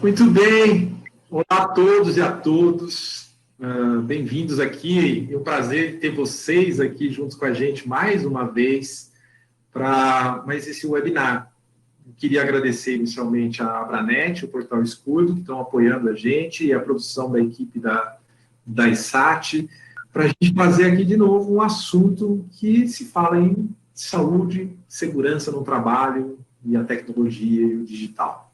Muito bem, olá a todos e a todos, bem-vindos aqui. É um prazer ter vocês aqui juntos com a gente mais uma vez para mais esse webinar. Eu queria agradecer inicialmente a Abranet, o Portal Escudo, que estão apoiando a gente, e a produção da equipe da ISAT, para a gente fazer aqui de novo um assunto que se fala em saúde, segurança no trabalho e a tecnologia e o digital.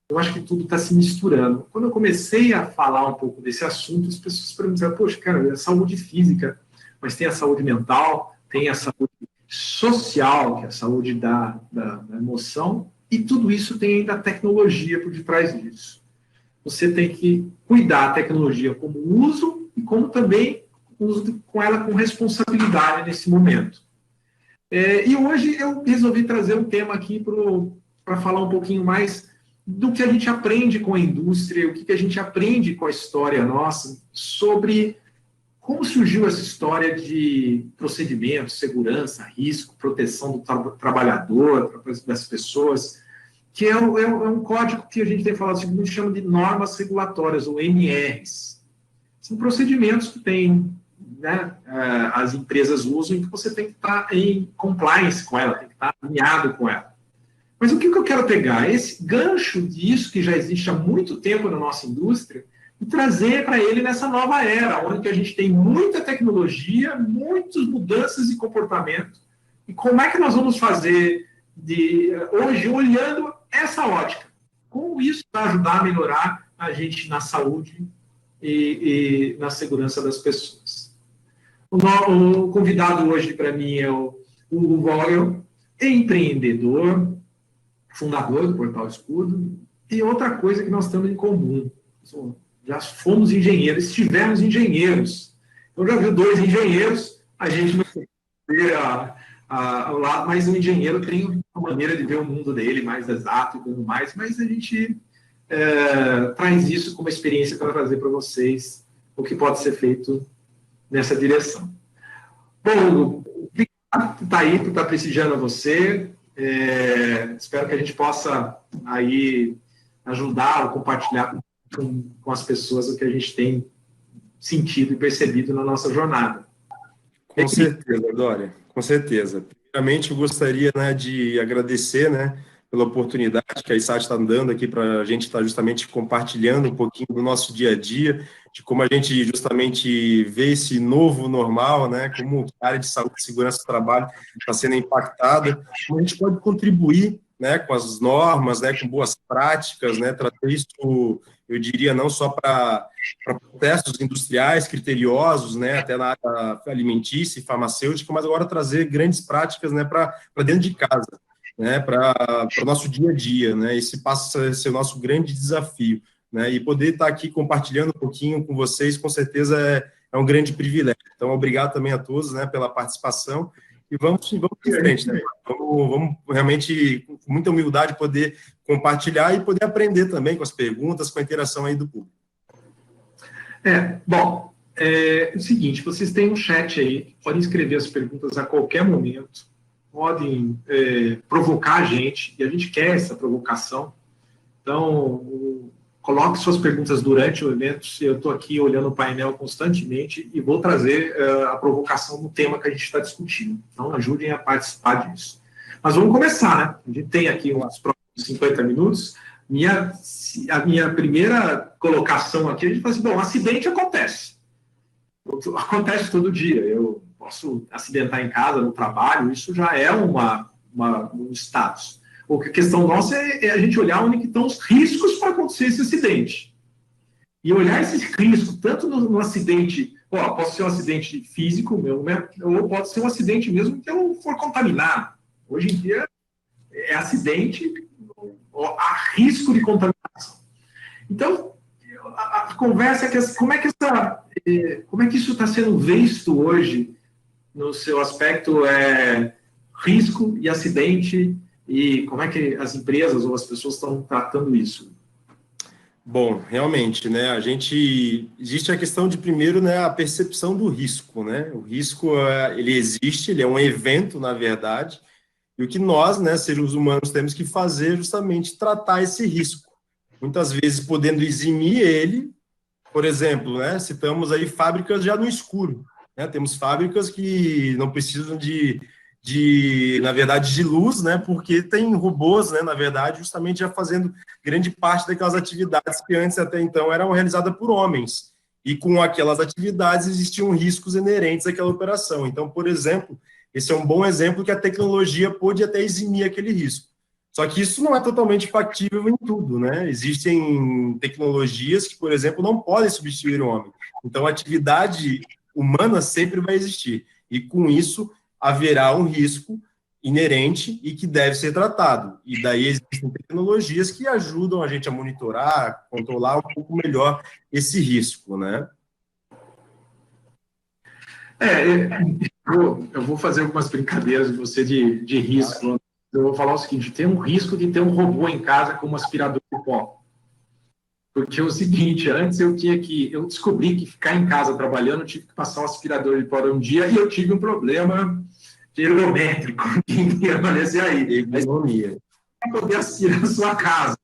Eu acho que tudo está se misturando. Quando eu comecei a falar um pouco desse assunto, as pessoas perguntaram, poxa, cara, é saúde física, mas tem a saúde mental, tem a saúde social, que é a saúde da emoção, e tudo isso tem ainda a tecnologia por detrás disso. Você tem que cuidar da tecnologia como uso e como também uso com ela com responsabilidade nesse momento. E hoje eu resolvi trazer um tema aqui para falar um pouquinho mais do que a gente aprende com a indústria, o que a gente aprende com a história nossa, sobre como surgiu essa história de procedimentos, segurança, risco, proteção do trabalhador, das pessoas, que é um código que a gente tem falado, que a gente chama de normas regulatórias, ou NRs. São procedimentos que as empresas usam e que você tem que estar em compliance com ela, tem que estar alinhado com ela. Mas o que eu quero pegar? Esse gancho disso que já existe há muito tempo na nossa indústria e trazer para ele nessa nova era, onde a gente tem muita tecnologia, muitas mudanças de comportamento. E como é que nós vamos fazer hoje, olhando essa ótica? Como isso vai ajudar a melhorar a gente na saúde e na segurança das pessoas? O convidado hoje para mim é o Hugo Vogel, empreendedor, fundador do Portal Escudo, e outra coisa que nós temos em comum, já fomos engenheiros, estivemos engenheiros. Eu já vi dois engenheiros, a gente não vê ao lado, mas o engenheiro tem uma maneira de ver o mundo dele mais exato e tudo mais, mas a gente traz isso como experiência para trazer para vocês o que pode ser feito nessa direção. Bom, obrigado por estar aí, por estar prestigiando a você. Espero que a gente possa aí ajudar ou compartilhar com as pessoas o que a gente tem sentido e percebido na nossa jornada. Com certeza, Dória, com certeza. Primeiramente, eu gostaria de agradecer pela oportunidade que a ISAT está dando aqui para a gente estar justamente compartilhando um pouquinho do nosso dia a dia, de como a gente justamente vê esse novo normal, como a área de saúde e segurança do trabalho está sendo impactada, como a gente pode contribuir com as normas, com boas práticas, trazer isso, eu diria, não só para processos industriais criteriosos, até na área alimentícia e farmacêutica, mas agora trazer grandes práticas para dentro de casa, para o nosso dia a dia, esse passa a ser o nosso grande desafio, e poder estar aqui compartilhando um pouquinho com vocês, com certeza é um grande privilégio. Então, obrigado também a todos, pela participação, e vamos em frente, vamos realmente, com muita humildade, poder compartilhar e poder aprender também com as perguntas, com a interação aí do público. Bom, é o seguinte, vocês têm um chat aí, podem escrever as perguntas a qualquer momento, podem provocar a gente, e a gente quer essa provocação. Então, coloque suas perguntas durante o evento, eu estou aqui olhando o painel constantemente e vou trazer a provocação no tema que a gente está discutindo. Então, ajudem a participar disso. Mas vamos começar, A gente tem aqui uns próximos 50 minutos. A minha primeira colocação aqui, a gente fala assim, bom, acidente acontece. Acontece todo dia. Eu posso acidentar em casa, no trabalho, isso já é um status. A questão nossa é a gente olhar onde estão os riscos para acontecer esse acidente. E olhar esses riscos, tanto no acidente, pode ser um acidente físico, ou pode ser um acidente mesmo que eu for contaminado. Hoje em dia, é acidente, há risco de contaminação. Então, a conversa é que como é que isso está sendo visto hoje no seu aspecto risco e acidente, e como é que as empresas ou as pessoas estão tratando isso? Bom, realmente, existe a questão de, primeiro, a percepção do risco, O risco, ele existe, ele é um evento, na verdade, e o que nós, seres humanos, temos que fazer é justamente tratar esse risco. muitas vezes podendo eximir ele. Por exemplo, né, citamos aí fábricas já no escuro, né? Temos fábricas que não precisam na verdade, de luz, né, porque tem robôs, né, na verdade, justamente já fazendo grande parte daquelas atividades que antes, até então, eram realizadas por homens. E com aquelas atividades existiam riscos inerentes àquela operação. Então, por exemplo, esse é um bom exemplo que a tecnologia pôde até eximir aquele risco. Só que isso não é totalmente factível em tudo, né? Existem tecnologias que, por exemplo, não podem substituir o homem. Então, a atividade humana sempre vai existir. E, com isso, haverá um risco inerente e que deve ser tratado. E daí existem tecnologias que ajudam a gente a monitorar, controlar um pouco melhor esse risco, né? Eu vou fazer algumas brincadeiras com você de risco. Eu vou falar o seguinte: tem um risco de ter um robô em casa com um aspirador de pó. Porque é o seguinte, antes eu descobri que ficar em casa trabalhando, eu tive que passar um aspirador de pó um dia e eu tive um problema ergométrico que permanecer aí. Economia. Para poder aspirar a sua casa.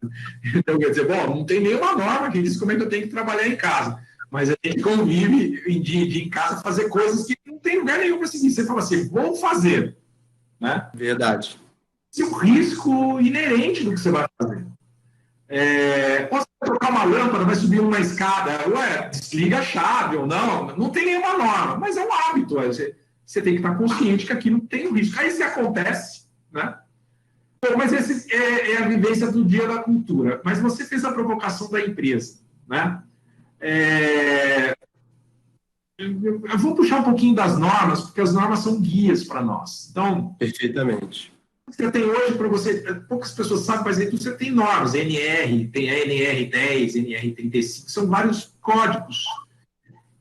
Então, quer dizer, bom, não tem nenhuma norma que diz como é que eu tenho que trabalhar em casa. Mas a gente convive em casa fazer coisas que não tem lugar nenhum para seguir. Você fala assim, vou fazer. Né? Verdade. Esse é um risco inerente do que você vai fazer. Posso trocar uma lâmpada, vai subir uma escada, desliga a chave ou não. Não tem nenhuma norma, mas é um hábito. Você tem que estar consciente que aquilo tem um risco. Aí se acontece, né? Bom, mas esse é a vivência do dia da cultura. Mas você fez a provocação da empresa, né? Eu vou puxar um pouquinho das normas, porque as normas são guias para nós. Então, perfeitamente. Você tem hoje para você, poucas pessoas sabem, mas você tem normas, NR, tem a NR10, NR35, são vários códigos.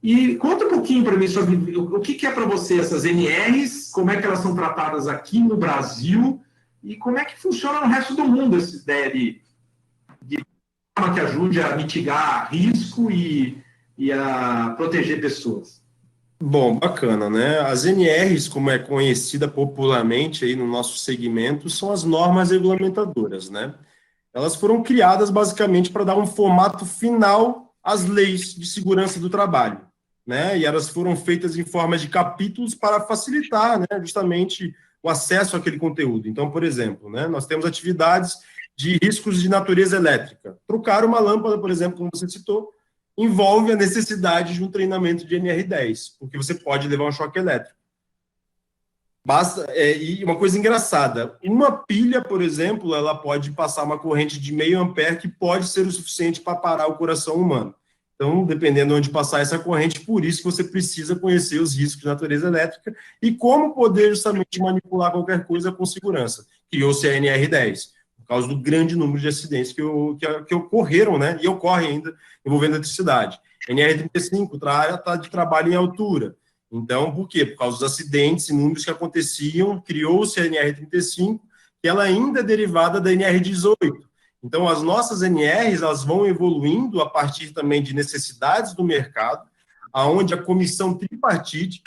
E conta um pouquinho para mim sobre o que é para você essas NRs, como é que elas são tratadas aqui no Brasil e como é que funciona no resto do mundo essa ideia de forma que ajude a mitigar risco e a proteger pessoas. Bom, bacana, né? As NRs, como é conhecida popularmente aí no nosso segmento, são as normas regulamentadoras, né? Elas foram criadas basicamente para dar um formato final às leis de segurança do trabalho, né? E elas foram feitas em forma de capítulos para facilitar, né, justamente o acesso àquele conteúdo. Então, por exemplo, né, nós temos atividades de riscos de natureza elétrica. Trocar uma lâmpada, por exemplo, como você citou, envolve a necessidade de um treinamento de NR10, porque você pode levar um choque elétrico. E uma coisa engraçada, uma pilha, por exemplo, ela pode passar uma corrente de meio ampere que pode ser o suficiente para parar o coração humano. Então, dependendo de onde passar essa corrente, por isso que você precisa conhecer os riscos de natureza elétrica e como poder justamente manipular qualquer coisa com segurança. Criou-se a NR10, por causa do grande número de acidentes que ocorreram, né, e ocorrem ainda, envolvendo a eletricidade. NR35 trata de trabalho em altura. Então, por quê? Por causa dos acidentes e números que aconteciam, criou-se a NR35, que ela ainda é derivada da NR18. Então, as nossas NRs, elas vão evoluindo a partir também de necessidades do mercado, aonde a comissão tripartite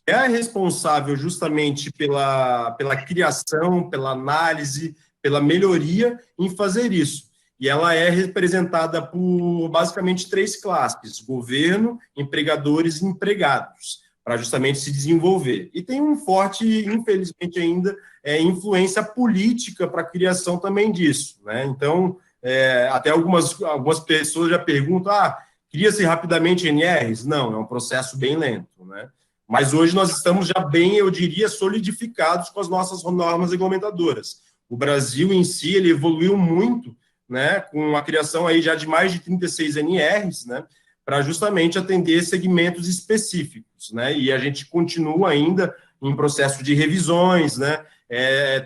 é a responsável justamente pela criação, pela análise, pela melhoria em fazer isso. E ela é representada por, basicamente, 3 classes: governo, empregadores e empregados, para justamente se desenvolver. E tem um forte, infelizmente ainda, influência política para a criação também disso, né? Então, até algumas pessoas já perguntam, cria-se rapidamente NRs? Não, é um processo bem lento, né? Mas hoje nós estamos já bem, eu diria, solidificados com as nossas normas regulamentadoras. O Brasil em si, ele evoluiu muito, né, com a criação aí já de mais de 36 NRs, né, para justamente atender segmentos específicos, né, e a gente continua ainda em processo de revisões, né,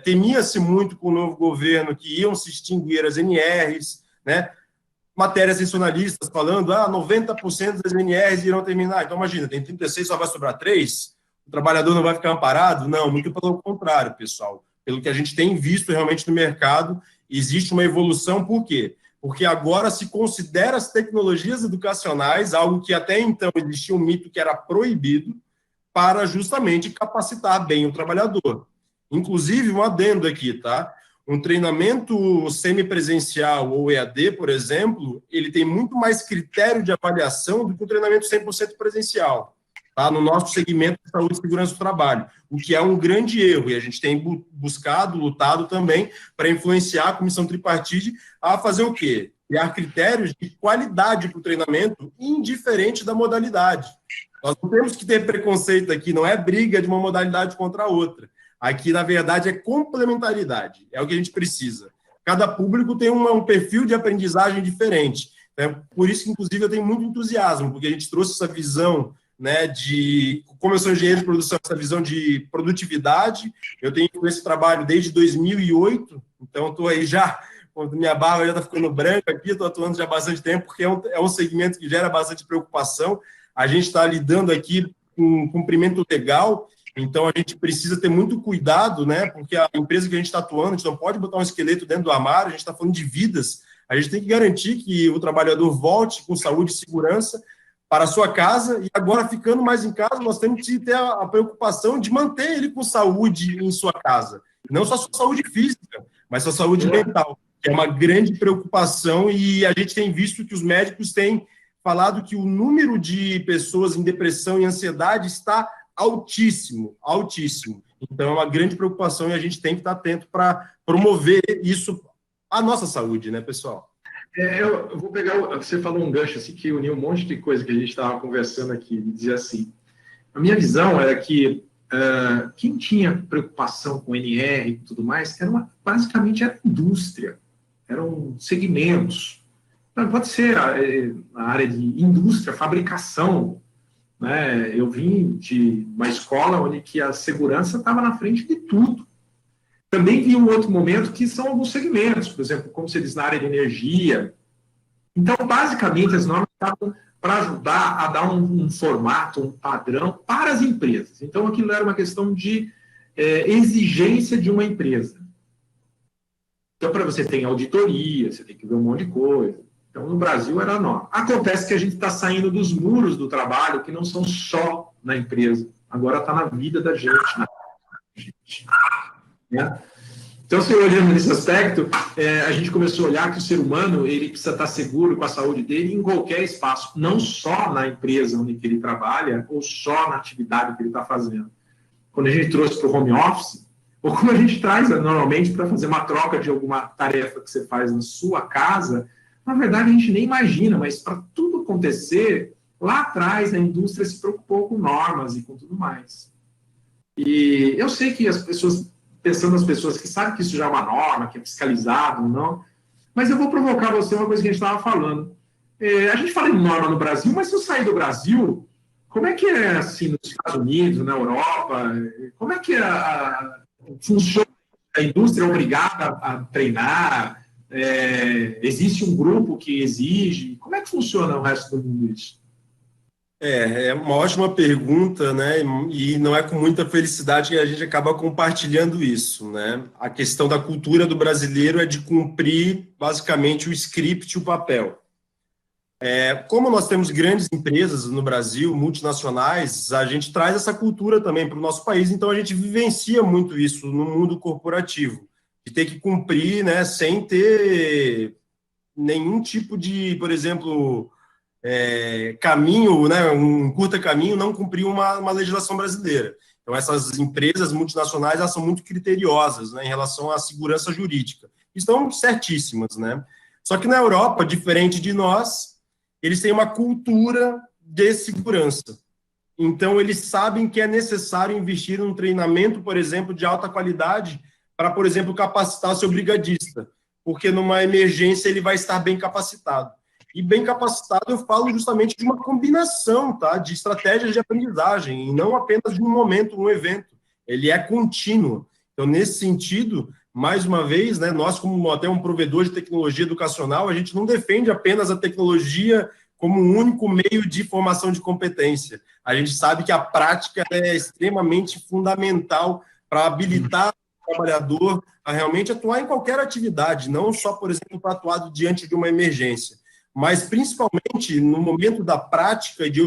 temia-se muito com o novo governo que iam se extinguir as NRs, né, matérias sensacionalistas falando, 90% das NRs irão terminar, então imagina, tem 36, só vai sobrar 3, o trabalhador não vai ficar amparado? Não, muito pelo contrário, pessoal, pelo que a gente tem visto realmente no mercado, existe uma evolução, por quê? Porque agora se considera as tecnologias educacionais, algo que até então existia um mito que era proibido, para justamente capacitar bem o trabalhador. Inclusive, um adendo aqui, tá? Um treinamento semipresencial ou EAD, por exemplo, ele tem muito mais critério de avaliação do que um treinamento 100% presencial, tá? No nosso segmento de saúde e segurança do trabalho, o que é um grande erro, e a gente tem buscado, lutado também para influenciar a comissão tripartite a fazer o quê? Criar critérios de qualidade para o treinamento, indiferente da modalidade. Nós não temos que ter preconceito aqui, não é briga de uma modalidade contra a outra. Aqui, na verdade, é complementaridade, é o que a gente precisa. Cada público tem um perfil de aprendizagem diferente. Né? Por isso que, inclusive, eu tenho muito entusiasmo, porque a gente trouxe essa visão, né, como eu sou engenheiro de produção, essa visão de produtividade. Eu tenho esse trabalho desde 2008, então estou aí já, minha barba já está ficando branca aqui, estou atuando já há bastante tempo, porque é um segmento que gera bastante preocupação. A gente está lidando aqui com cumprimento legal. Então, a gente precisa ter muito cuidado, né? Porque a empresa que a gente está atuando, a gente não pode botar um esqueleto dentro do armário, a gente está falando de vidas. A gente tem que garantir que o trabalhador volte com saúde e segurança para a sua casa. E agora, ficando mais em casa, nós temos que ter a preocupação de manter ele com saúde em sua casa. Não só sua saúde física, mas sua saúde mental, que é uma grande preocupação. E a gente tem visto que os médicos têm falado que o número de pessoas em depressão e ansiedade está altíssimo, altíssimo. Então, é uma grande preocupação e a gente tem que estar atento para promover isso, a nossa saúde, né, pessoal? Eu vou pegar, você falou um gancho assim, que uniu um monte de coisa que a gente estava conversando aqui, e dizer assim, a minha visão era que quem tinha preocupação com NR e tudo mais, basicamente era indústria, eram segmentos. Pode ser a área de indústria, fabricação, né? Eu vim de uma escola onde que a segurança estava na frente de tudo. Também vi um outro momento que são alguns segmentos, por exemplo, como você diz, na área de energia. Então, basicamente, as normas estavam para ajudar a dar um formato, um padrão para as empresas. Então, aquilo era uma questão de exigência de uma empresa. Então, para você ter auditoria, você tem que ver um monte de coisa. Então, no Brasil era norma. Acontece que a gente está saindo dos muros do trabalho, que não são só na empresa. Agora está na vida da gente. Né? Então, se olhando nesse aspecto, a gente começou a olhar que o ser humano ele precisa estar seguro com a saúde dele em qualquer espaço, não só na empresa onde ele trabalha, ou só na atividade que ele está fazendo. Quando a gente trouxe para o home office, ou como a gente traz normalmente para fazer uma troca de alguma tarefa que você faz na sua casa, na verdade, a gente nem imagina, mas para tudo acontecer, lá atrás a indústria se preocupou com normas e com tudo mais. E eu sei que as pessoas, pensando nas pessoas que sabem que isso já é uma norma, que é fiscalizado ou não, mas eu vou provocar você uma coisa que a gente estava falando. A gente fala em norma no Brasil, mas se eu sair do Brasil, como é que é assim nos Estados Unidos, na Europa? Como é que funciona? A indústria é obrigada a treinar? Existe um grupo que exige? Como é que funciona o resto do mundo isso? É uma ótima pergunta, né? E não é com muita felicidade que a gente acaba compartilhando isso, né? A questão da cultura do brasileiro é de cumprir, basicamente, o script e o papel. Como nós temos grandes empresas no Brasil, multinacionais, a gente traz essa cultura também para o nosso país, então a gente vivencia muito isso no mundo corporativo, de ter que cumprir, né, sem ter nenhum tipo de, por exemplo, caminho, né, um curto caminho, não cumprir uma legislação brasileira. Então, essas empresas multinacionais, elas são muito criteriosas, né, em relação à segurança jurídica. Estão certíssimas, né? Só que na Europa, diferente de nós, eles têm uma cultura de segurança. Então, eles sabem que é necessário investir num treinamento, por exemplo, de alta qualidade, para, por exemplo, capacitar seu brigadista, porque numa emergência ele vai estar bem capacitado. E bem capacitado eu falo justamente de uma combinação, tá, de estratégias de aprendizagem, e não apenas de um momento, um evento. Ele é contínuo. Então, nesse sentido, mais uma vez, né, nós, como até um provedor de tecnologia educacional, a gente não defende apenas a tecnologia como um único meio de formação de competência. A gente sabe que a prática é extremamente fundamental para habilitar o trabalhador a realmente atuar em qualquer atividade, não só, por exemplo, para atuar diante de uma emergência, mas principalmente no momento da prática, de eu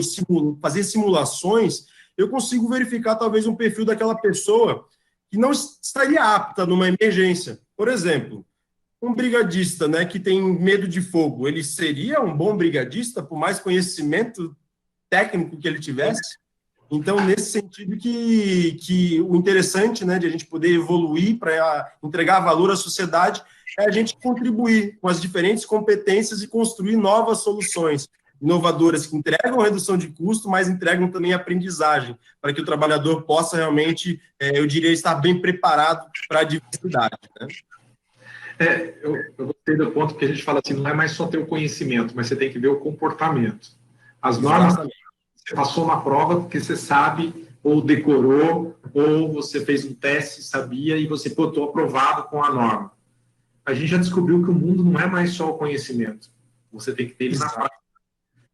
fazer simulações, eu consigo verificar talvez um perfil daquela pessoa que não estaria apta numa emergência. Por exemplo, um brigadista, né, que tem medo de fogo, ele seria um bom brigadista, por mais conhecimento técnico que ele tivesse? Então, nesse sentido que o interessante, né, de a gente poder evoluir para entregar valor à sociedade é a gente contribuir com as diferentes competências e construir novas soluções inovadoras que entregam redução de custo, mas entregam também aprendizagem, para que o trabalhador possa realmente, eu diria, estar bem preparado para a diversidade, né? Eu gostei do ponto que a gente fala assim, não é mais só ter o conhecimento, mas você tem que ver o comportamento. As normas, você passou uma prova porque você sabe, ou decorou, ou você fez um teste, sabia, e você botou aprovado com a norma. A gente já descobriu que o mundo não é mais só o conhecimento. Você tem que ter ele na prática.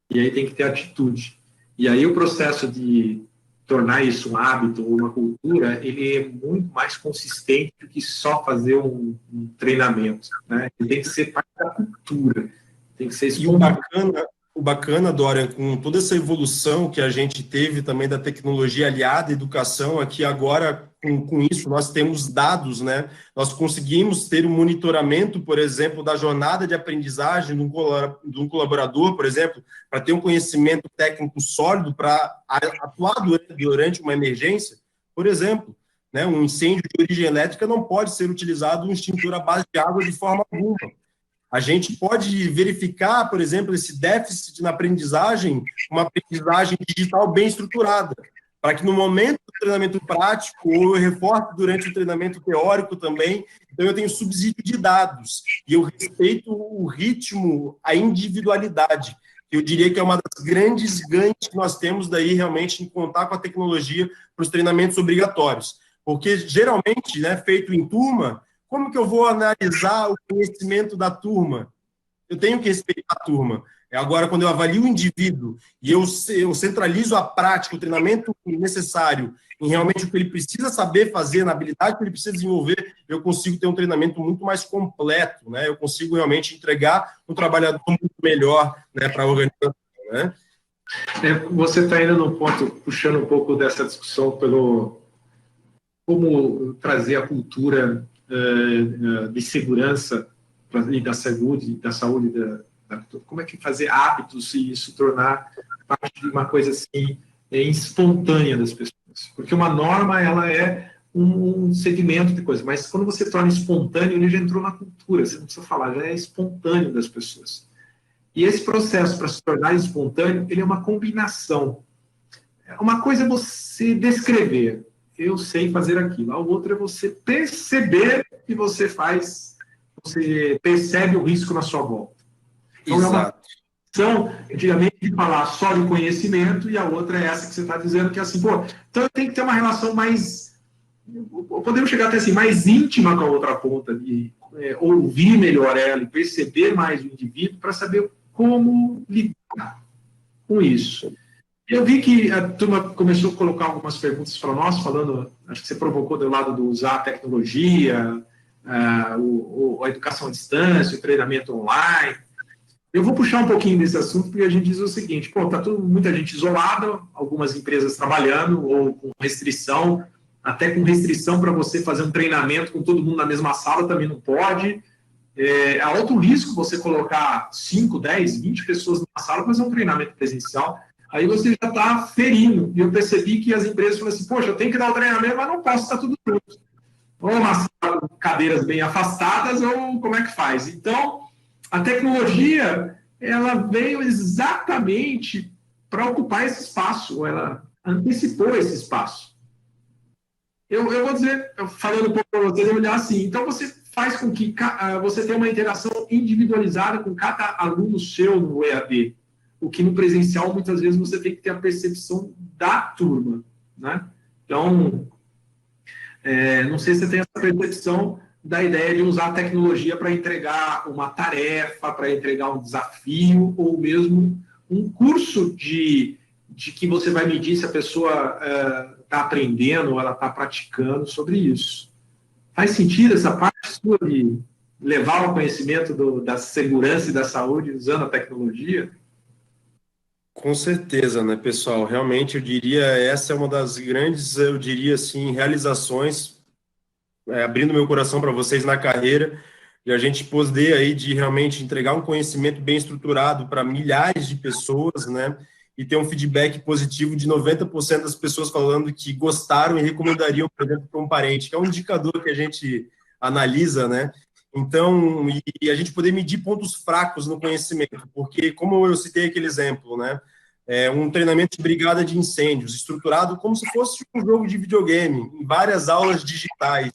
E aí tem que ter atitude. E aí o processo de tornar isso um hábito ou uma cultura, ele é muito mais consistente do que só fazer um treinamento, né? Ele tem que ser parte da cultura, tem que ser espontâneo. O bacana, Dorian, com toda essa evolução que a gente teve também da tecnologia aliada à educação, aqui agora, com isso, nós temos dados, né? Nós conseguimos ter um monitoramento, por exemplo, da jornada de aprendizagem de um colaborador, por exemplo, para ter um conhecimento técnico sólido para atuar durante uma emergência. Por exemplo, né, um incêndio de origem elétrica não pode ser utilizado um extintor à base de água de forma alguma. A gente pode verificar, por exemplo, esse déficit na aprendizagem, uma aprendizagem digital bem estruturada, para que no momento do treinamento prático, ou eu reforço durante o treinamento teórico também, então eu tenho subsídio de dados, e eu respeito o ritmo, a individualidade, que eu diria que é uma das grandes ganhos que nós temos daí realmente em contar com a tecnologia para os treinamentos obrigatórios. Porque geralmente, né, feito em turma, como que eu vou analisar o conhecimento da turma? Eu tenho que respeitar a turma. Agora, quando eu avalio o indivíduo e eu centralizo a prática, o treinamento necessário em realmente o que ele precisa saber fazer, na habilidade que ele precisa desenvolver, eu consigo ter um treinamento muito mais completo, né? Eu consigo realmente entregar um trabalhador muito melhor, né, para a organização, né? Você está indo no ponto, puxando um pouco dessa discussão pelo como trazer a cultura de segurança e da saúde, como é que fazer hábitos e isso tornar parte de uma coisa assim espontânea das pessoas, porque uma norma ela é um segmento de coisa, mas quando você torna espontâneo ele já entrou na cultura, você não precisa falar, já é espontâneo das pessoas. E esse processo para se tornar espontâneo ele é uma combinação. Uma coisa é você descrever, eu sei fazer aquilo. A outra é você perceber que você faz, você percebe o risco na sua volta. Então, é uma questão, antigamente, de falar só de conhecimento, e a outra é essa que você está dizendo, que é assim, pô, então eu tenho que ter uma relação mais, podemos chegar até assim, mais íntima com a outra ponta, de ouvir melhor ela e perceber mais o indivíduo para saber como lidar com isso. Eu vi que a turma começou a colocar algumas perguntas para nós, falando, acho que você provocou do lado do usar a tecnologia, a educação à distância, o treinamento online. Eu vou puxar um pouquinho desse assunto, porque a gente diz o seguinte, pô, está muita gente isolada, algumas empresas trabalhando, ou com restrição, até com restrição para você fazer um treinamento com todo mundo na mesma sala também não pode. É alto risco você colocar 5, 10, 20 pessoas numa sala para fazer um treinamento presencial. Aí você já está ferindo. E eu percebi que as empresas falam assim, poxa, eu tenho que dar o treinamento, mas não posso estar tudo junto. Ou uma sala com cadeiras bem afastadas, ou como é que faz? Então, a tecnologia, ela veio exatamente para ocupar esse espaço, ou ela antecipou esse espaço. Eu vou dizer, falando um pouco para vocês, eu olhar assim, então você faz com que você tenha uma interação individualizada com cada aluno seu no EAD. O que no presencial, muitas vezes, você tem que ter a percepção da turma, né? Então, não sei se você tem essa percepção da ideia de usar a tecnologia para entregar uma tarefa, para entregar um desafio, ou mesmo um curso de que você vai medir se a pessoa está aprendendo ou ela está praticando sobre isso. Faz sentido essa parte sua de levar o conhecimento da segurança e da saúde usando a tecnologia? Com certeza, né, pessoal? Realmente, eu diria, essa é uma das grandes, eu diria assim, realizações abrindo meu coração para vocês na carreira, e a gente poder aí de realmente entregar um conhecimento bem estruturado para milhares de pessoas, né? E ter um feedback positivo de 90% das pessoas falando que gostaram e recomendariam, por exemplo, para um parente, que é um indicador que a gente analisa, né? Então, e a gente poder medir pontos fracos no conhecimento, porque, como eu citei aquele exemplo, né? Um treinamento de brigada de incêndios, estruturado como se fosse um jogo de videogame, em várias aulas digitais.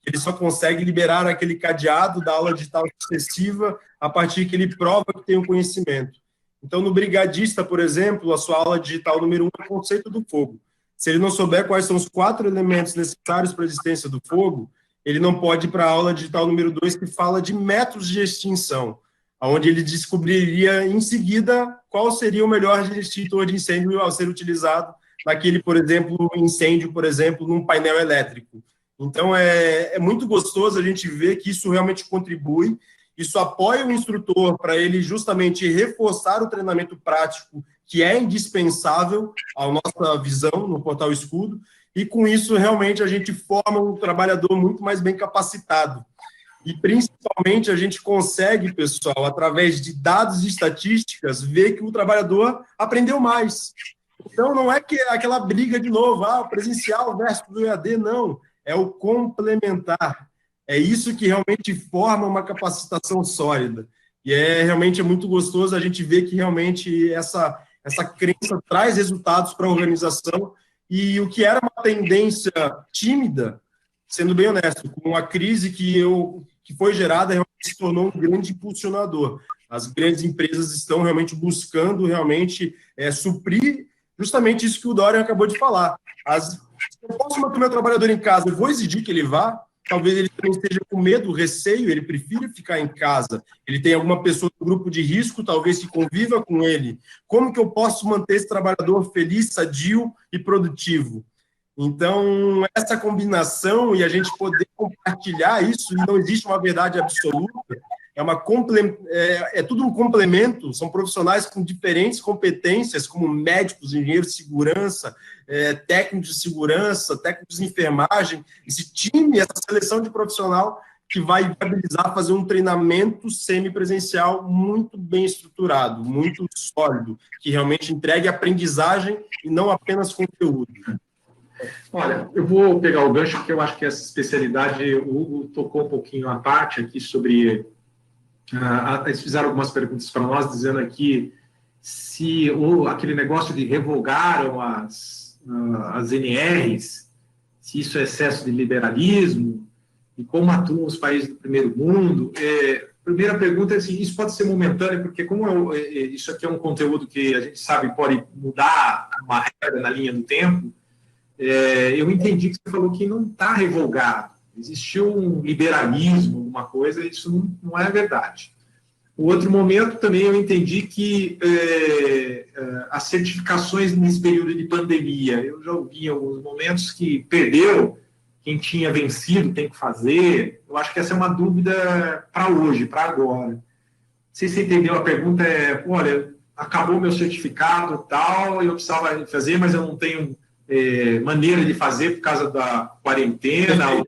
Ele só consegue liberar aquele cadeado da aula digital sucessiva a partir que ele prova que tem o conhecimento. Então, no brigadista, por exemplo, a sua aula digital número 1 é o conceito do fogo. Se ele não souber quais são os 4 elementos necessários para a existência do fogo, ele não pode ir para a aula digital número 2, que fala de métodos de extinção, onde ele descobriria em seguida qual seria o melhor extintor de incêndio a ser utilizado naquele, por exemplo, incêndio, por exemplo, num painel elétrico. Então, é muito gostoso a gente ver que isso realmente contribui, isso apoia o instrutor para ele justamente reforçar o treinamento prático, que é indispensável à nossa visão no Portal Escudo, e com isso, realmente, a gente forma um trabalhador muito mais bem capacitado. E, principalmente, a gente consegue, pessoal, através de dados e estatísticas, ver que o trabalhador aprendeu mais. Então, não é que aquela briga de novo, presencial versus o EAD, não. É o complementar. É isso que realmente forma uma capacitação sólida. E realmente é muito gostoso a gente ver que realmente essa crença traz resultados para a organização. E o que era uma tendência tímida, sendo bem honesto, com a crise que foi gerada, realmente se tornou um grande impulsionador. As grandes empresas estão realmente buscando suprir justamente isso que o Dorian acabou de falar. Eu posso manter meu trabalhador em casa, eu vou exigir que ele vá, talvez ele também esteja com medo, receio, ele prefira ficar em casa, ele tem alguma pessoa do grupo de risco, talvez que conviva com ele. Como que eu posso manter esse trabalhador feliz, sadio e produtivo? Então, essa combinação e a gente poder compartilhar isso, e não existe uma verdade absoluta, é tudo um complemento, são profissionais com diferentes competências, como médicos, engenheiros de segurança, técnicos de segurança, técnicos de enfermagem, esse time, essa seleção de profissional que vai viabilizar fazer um treinamento semipresencial muito bem estruturado, muito sólido, que realmente entregue aprendizagem e não apenas conteúdo. Olha, eu vou pegar o gancho, porque eu acho que essa especialidade, o Hugo tocou um pouquinho a parte aqui sobre... eles fizeram algumas perguntas para nós, dizendo aqui se aquele negócio de revogaram as NRs, se isso é excesso de liberalismo, e como atuam os países do primeiro mundo. Primeira pergunta é assim, isso pode ser momentâneo, porque como isso aqui é um conteúdo que a gente sabe pode mudar uma regra na linha do tempo, eu entendi que você falou que não está revogado. Existiu um liberalismo, alguma coisa, isso não é verdade. O outro momento também eu entendi que as certificações nesse período de pandemia, eu já ouvi em alguns momentos que perdeu, quem tinha vencido tem que fazer. Eu acho que essa é uma dúvida para hoje, para agora. Não sei se você entendeu, a pergunta olha, acabou meu certificado e tal, eu precisava fazer, mas eu não tenho maneira de fazer por causa da quarentena.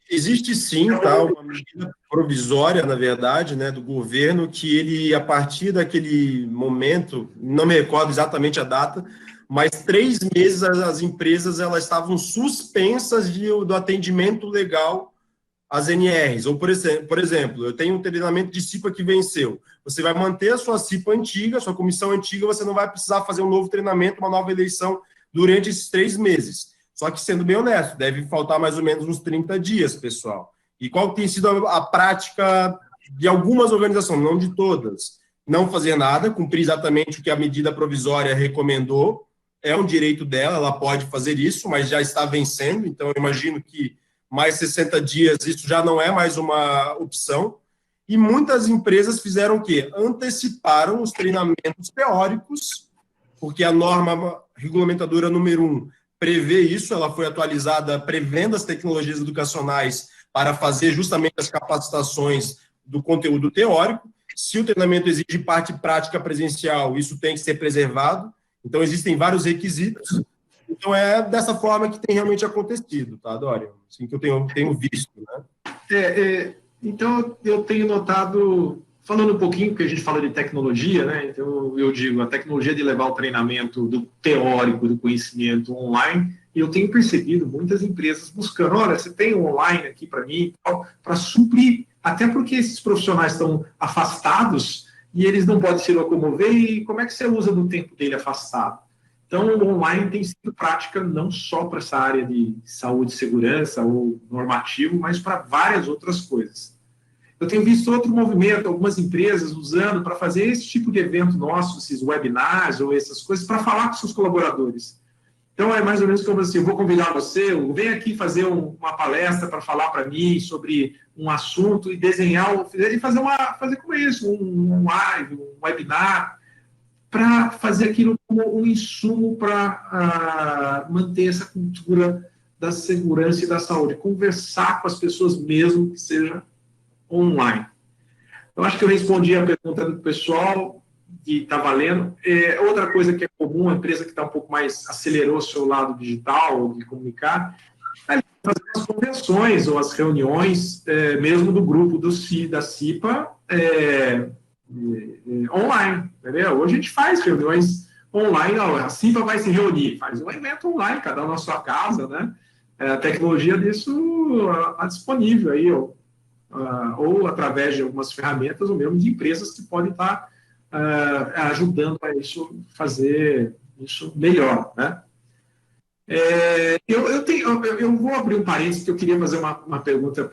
Existe sim, tá, uma medida provisória, na verdade, né, do governo, que ele, a partir daquele momento, não me recordo exatamente a data, mas 3 meses as empresas elas estavam suspensas do atendimento legal às NRs. Ou, por exemplo, eu tenho um treinamento de CIPA que venceu. Você vai manter a sua CIPA antiga, sua comissão antiga, você não vai precisar fazer um novo treinamento, uma nova eleição durante esses 3 meses. Só que, sendo bem honesto, deve faltar mais ou menos uns 30 dias, pessoal. E qual tem sido a prática de algumas organizações, não de todas? Não fazer nada, cumprir exatamente o que a medida provisória recomendou, é um direito dela, ela pode fazer isso, mas já está vencendo, então eu imagino que mais 60 dias isso já não é mais uma opção. E muitas empresas fizeram o quê? Anteciparam os treinamentos teóricos, porque a norma regulamentadora número 1 prevê isso, ela foi atualizada prevendo as tecnologias educacionais para fazer justamente as capacitações do conteúdo teórico. Se o treinamento exige parte prática presencial, isso tem que ser preservado. Então, existem vários requisitos. Então, é dessa forma que tem realmente acontecido, tá, Dória? Assim que eu tenho visto, né? Então, eu tenho notado, falando um pouquinho, porque a gente fala de tecnologia, né? Então, eu digo, a tecnologia de levar o treinamento do teórico, do conhecimento online, e eu tenho percebido muitas empresas buscando, olha, você tem um online aqui para mim, para suprir, até porque esses profissionais estão afastados e eles não podem se locomover, e como é que você usa no tempo dele afastado? Então, o online tem sido prática não só para essa área de saúde e segurança ou normativo, mas para várias outras coisas. Eu tenho visto outro movimento, algumas empresas usando para fazer esse tipo de evento nosso, esses webinars ou essas coisas, para falar com seus colaboradores. Então, é mais ou menos como assim, eu vou convidar você, vem aqui fazer uma palestra para falar para mim sobre um assunto e desenhar, e fazer como isso, um live, um webinar, para fazer aquilo como um insumo para manter essa cultura da segurança e da saúde, conversar com as pessoas mesmo que seja online. Eu acho que eu respondi a pergunta do pessoal que está valendo. Outra coisa que é comum, a empresa que está um pouco mais acelerou o seu lado digital, de comunicar, é fazer as convenções ou as reuniões, mesmo do grupo da CIPA, online, entendeu? Hoje a gente faz reuniões online, a CIPA vai se reunir, faz um evento online, cada um na sua casa, né? A tecnologia disso está disponível aí, ou através de algumas ferramentas, ou mesmo de empresas que podem estar ajudando a isso, fazer isso melhor, né? Eu vou abrir um parênteses, porque eu queria fazer uma pergunta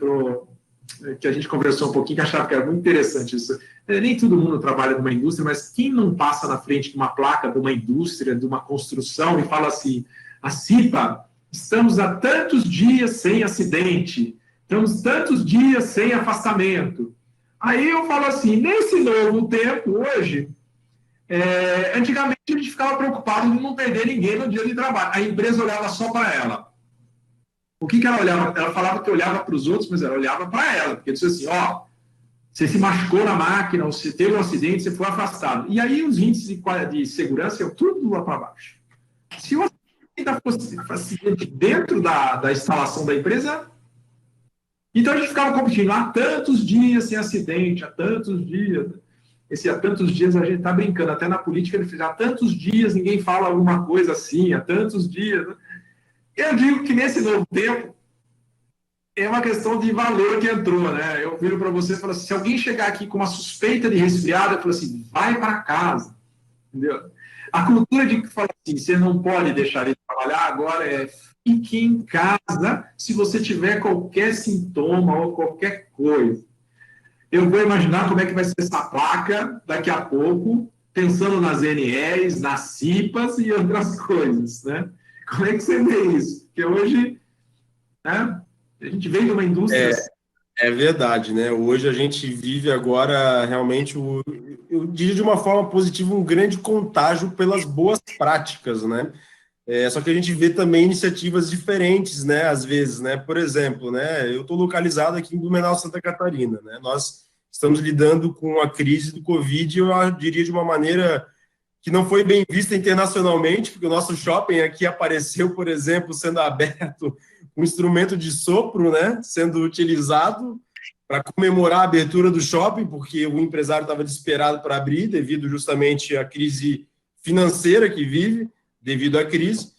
que a gente conversou um pouquinho, que achava que era muito interessante isso. Nem todo mundo trabalha numa indústria, mas quem não passa na frente de uma placa de uma indústria, de uma construção, e fala assim, a CIPA, estamos há tantos dias sem acidente, estamos tantos dias sem afastamento. Aí eu falo assim, nesse novo tempo, hoje, antigamente a gente ficava preocupado de não perder ninguém no dia de trabalho. A empresa olhava só para ela. O que ela olhava? Ela falava que olhava para os outros, mas ela olhava para ela, porque disse assim, você se machucou na máquina, ou você teve um acidente, você foi afastado. E aí os índices de segurança iam tudo lá para baixo. Se o acidente fosse acidente dentro da instalação da empresa, então a gente ficava competindo, há tantos dias sem acidente, há tantos dias. Há tantos dias a gente está brincando, até na política ele fez, há tantos dias ninguém fala alguma coisa assim, há tantos dias. Eu digo que nesse novo tempo é uma questão de valor que entrou, né? Eu viro para vocês e falo assim, se alguém chegar aqui com uma suspeita de resfriado, eu falo assim, vai para casa, entendeu? A cultura de que fala assim, você não pode deixar ele trabalhar agora fique em casa se você tiver qualquer sintoma ou qualquer coisa. Eu vou imaginar como é que vai ser essa placa daqui a pouco, pensando nas NEs, nas CIPAs e outras coisas, né? Como é que você vê isso? Porque hoje, né, a gente vem de uma indústria... É verdade, né? Hoje a gente vive agora realmente, eu diria de uma forma positiva, um grande contágio pelas boas práticas, né? Só que a gente vê também iniciativas diferentes, né? Às vezes, né? Por exemplo, né? Eu estou localizado aqui em Blumenau, Santa Catarina, né? Nós estamos lidando com a crise do Covid, eu diria de uma maneira que não foi bem vista internacionalmente, porque o nosso shopping aqui apareceu, por exemplo, sendo aberto um instrumento de sopro, né, sendo utilizado para comemorar a abertura do shopping, porque o empresário estava desesperado para abrir, devido justamente à crise financeira que vive, devido à crise.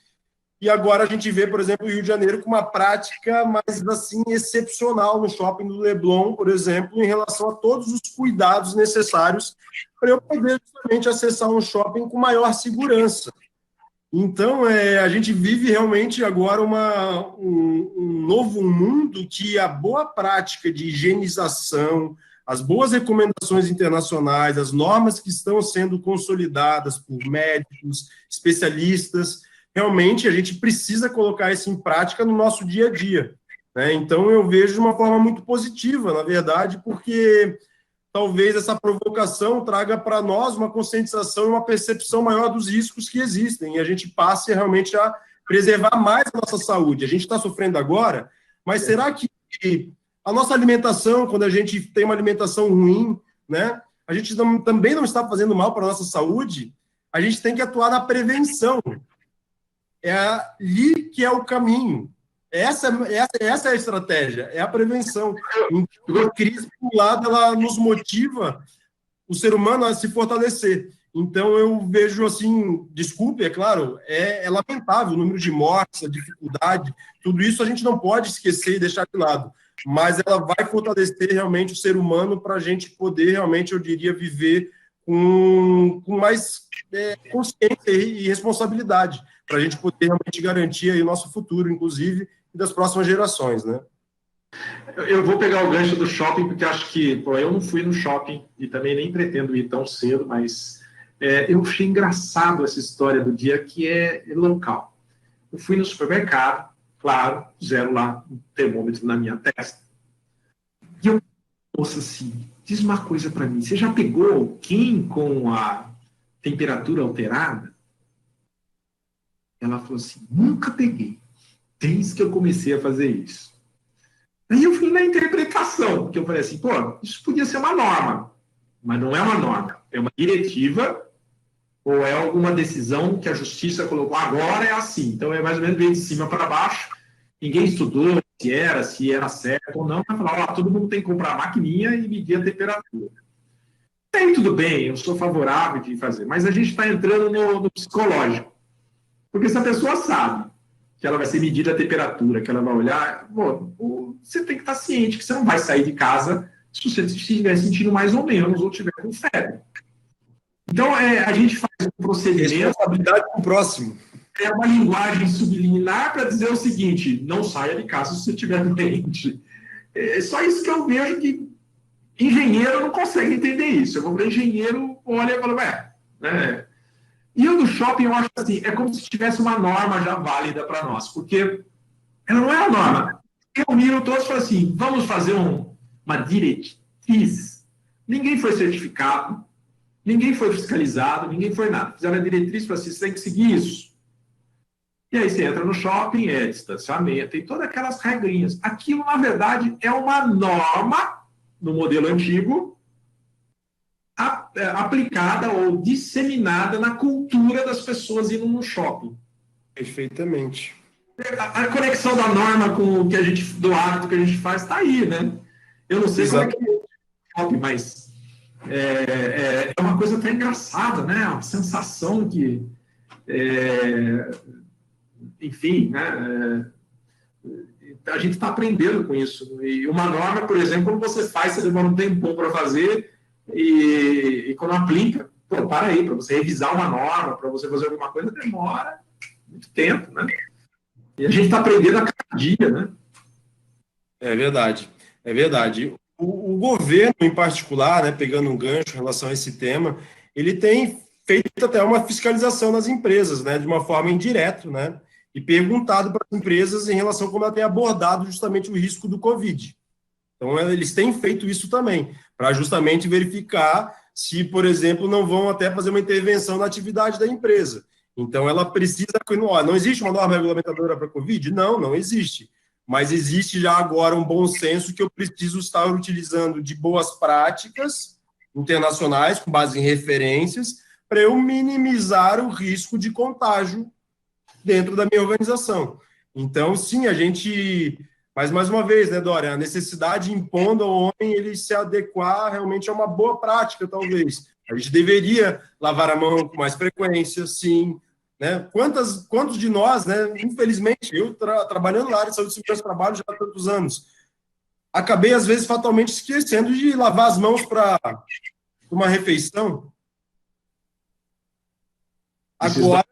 E agora a gente vê, por exemplo, o Rio de Janeiro com uma prática mais assim excepcional no shopping do Leblon, por exemplo, em relação a todos os cuidados necessários para eu poder justamente acessar um shopping com maior segurança. Então, a gente vive realmente agora um novo mundo que a boa prática de higienização, as boas recomendações internacionais, as normas que estão sendo consolidadas por médicos, especialistas, realmente a gente precisa colocar isso em prática no nosso dia a dia, né? Então, eu vejo de uma forma muito positiva, na verdade, porque talvez essa provocação traga para nós uma conscientização e uma percepção maior dos riscos que existem, e a gente passe realmente a preservar mais a nossa saúde. A gente está sofrendo agora, mas será que a nossa alimentação, quando a gente tem uma alimentação ruim, né, a gente também não está fazendo mal para a nossa saúde? A gente tem que atuar na prevenção. é ali que é o caminho. Essa é a estratégia, é a prevenção. Então, a crise, por um lado, ela nos motiva o ser humano a se fortalecer. Então, eu vejo assim, desculpe, é claro, é lamentável o número de mortes, a dificuldade, tudo isso a gente não pode esquecer e deixar de lado, mas ela vai fortalecer realmente o ser humano para a gente poder realmente, eu diria, viver com mais consciência e responsabilidade, para a gente poder realmente garantir aí o nosso futuro, inclusive, e das próximas gerações, né? Eu vou pegar o gancho do shopping, porque acho que, pô, eu não fui no shopping e também nem pretendo ir tão cedo, mas eu achei engraçado essa história do dia que é local. Eu fui no supermercado, claro, fizeram lá um termômetro na minha testa. E eu, moça, assim, diz uma coisa para mim, você já pegou alguém com a temperatura alterada? Ela falou assim, nunca peguei, desde que eu comecei a fazer isso. Aí eu fui na interpretação, porque eu falei assim, pô, isso podia ser uma norma, mas não é uma norma, é uma diretiva ou é alguma decisão que a justiça colocou, agora é assim. Então é mais ou menos bem de cima para baixo, ninguém estudou se era certo ou não, vai falar, ó, todo mundo tem que comprar a maquininha e medir a temperatura. Aí tudo bem, eu sou favorável de fazer, mas a gente está entrando no psicológico, porque se a pessoa sabe que ela vai ser medida a temperatura, que ela vai olhar, bom, você tem que estar ciente que você não vai sair de casa se você estiver sentindo mais ou menos ou estiver com febre. Então, a gente faz um procedimento... Responsabilidade com o próximo. É uma linguagem subliminar para dizer o seguinte, não saia de casa se você estiver doente. É só isso que eu vejo que engenheiro não consegue entender isso. Eu vou para engenheiro, olha e fala, né? E o do shopping, eu acho assim, é como se tivesse uma norma já válida para nós, porque ela não é a norma. Reuniram todos e falaram assim, vamos fazer uma diretriz. Ninguém foi certificado, ninguém foi fiscalizado, ninguém foi nada. Fizeram a diretriz e falaram assim, você tem que seguir isso. E aí você entra no shopping, distanciamento, tem todas aquelas regrinhas. Aquilo, na verdade, é uma norma, no modelo antigo, aplicada ou disseminada na cultura das pessoas indo no shopping. Perfeitamente. A conexão da norma com o que do hábito que a gente faz está aí, né? Eu não sei Exato. Como é que é o shopping, mas é uma coisa até engraçada, né? Uma sensação que, enfim, né? A gente está aprendendo com isso. E uma norma, por exemplo, quando você faz, você demora um tempão para fazer, e quando aplica, pô, para aí, para você revisar uma norma, para você fazer alguma coisa, demora muito tempo, né? E a gente está aprendendo a cada dia, né? É verdade, é verdade. O governo, em particular, né, pegando um gancho em relação a esse tema, ele tem feito até uma fiscalização nas empresas, né, de uma forma indireta, né, e perguntado para as empresas em relação a como ela tem abordado justamente o risco do Covid. Então, eles têm feito isso também, para justamente verificar se, por exemplo, não vão até fazer uma intervenção na atividade da empresa. Então, ela precisa... Não existe uma norma regulamentadora para a Covid? Não existe. Mas existe já agora um bom senso que eu preciso estar utilizando de boas práticas internacionais, com base em referências, para eu minimizar o risco de contágio dentro da minha organização. Então, sim, a gente... Mas, mais uma vez, né, Dória, a necessidade impondo ao homem ele se adequar realmente a uma boa prática, talvez. A gente deveria lavar a mão com mais frequência, sim. Né? Quantos de nós, né, infelizmente, eu trabalhando na área de saúde e segurança do trabalho já há tantos anos, acabei, às vezes, fatalmente esquecendo de lavar as mãos para uma refeição. Agora,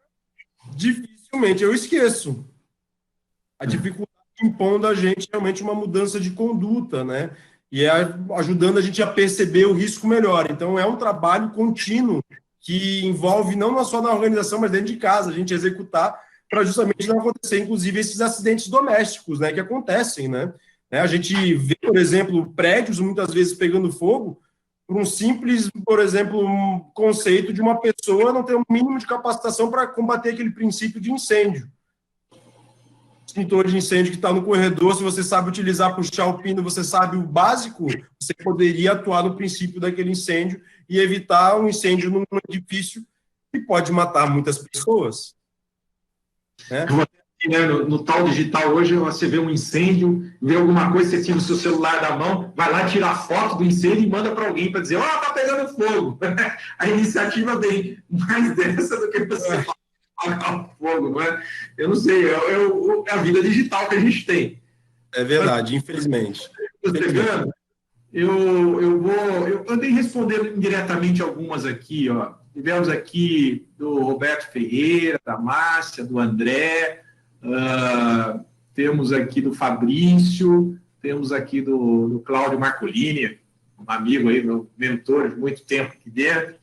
dificilmente eu esqueço. A dificuldade impondo a gente realmente uma mudança de conduta, né? E ajudando a gente a perceber o risco melhor. Então, é um trabalho contínuo que envolve não só na organização, mas dentro de casa, a gente executar para justamente não acontecer, inclusive, esses acidentes domésticos, né, que acontecem, né? A gente vê, por exemplo, prédios muitas vezes pegando fogo por um simples, por exemplo, um conceito de uma pessoa não ter um mínimo de capacitação para combater aquele princípio de incêndio. Extintor de incêndio que está no corredor, se você sabe utilizar, puxar o pino, você sabe o básico, você poderia atuar no princípio daquele incêndio e evitar um incêndio num edifício que pode matar muitas pessoas. né? No tal digital hoje, você vê um incêndio, vê alguma coisa, você tira o seu celular da mão, vai lá tirar foto do incêndio e manda para alguém para dizer, tá pegando fogo. A iniciativa vem mais dessa do que você apagar o fogo, não é? Eu não sei, é a vida digital que a gente tem. É verdade, infelizmente. Eu andei respondendo indiretamente algumas aqui, ó. Tivemos aqui do Roberto Ferreira, da Márcia, do André, temos aqui do Fabrício, temos aqui do Cláudio Marcolini, um amigo aí, meu mentor de muito tempo aqui dentro.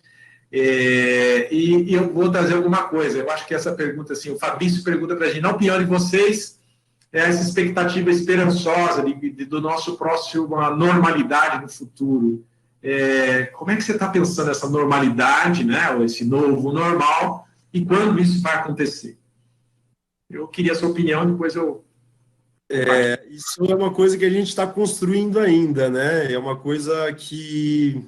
E eu vou trazer alguma coisa. Eu acho que essa pergunta, assim, o Fabrício pergunta para a gente, na opinião de vocês, essa expectativa esperançosa do nosso próximo normalidade no futuro. Como é que você está pensando essa normalidade, né, ou esse novo normal, e quando isso vai acontecer? Eu queria a sua opinião, depois eu... Isso é uma coisa que a gente está construindo ainda, né? É uma coisa que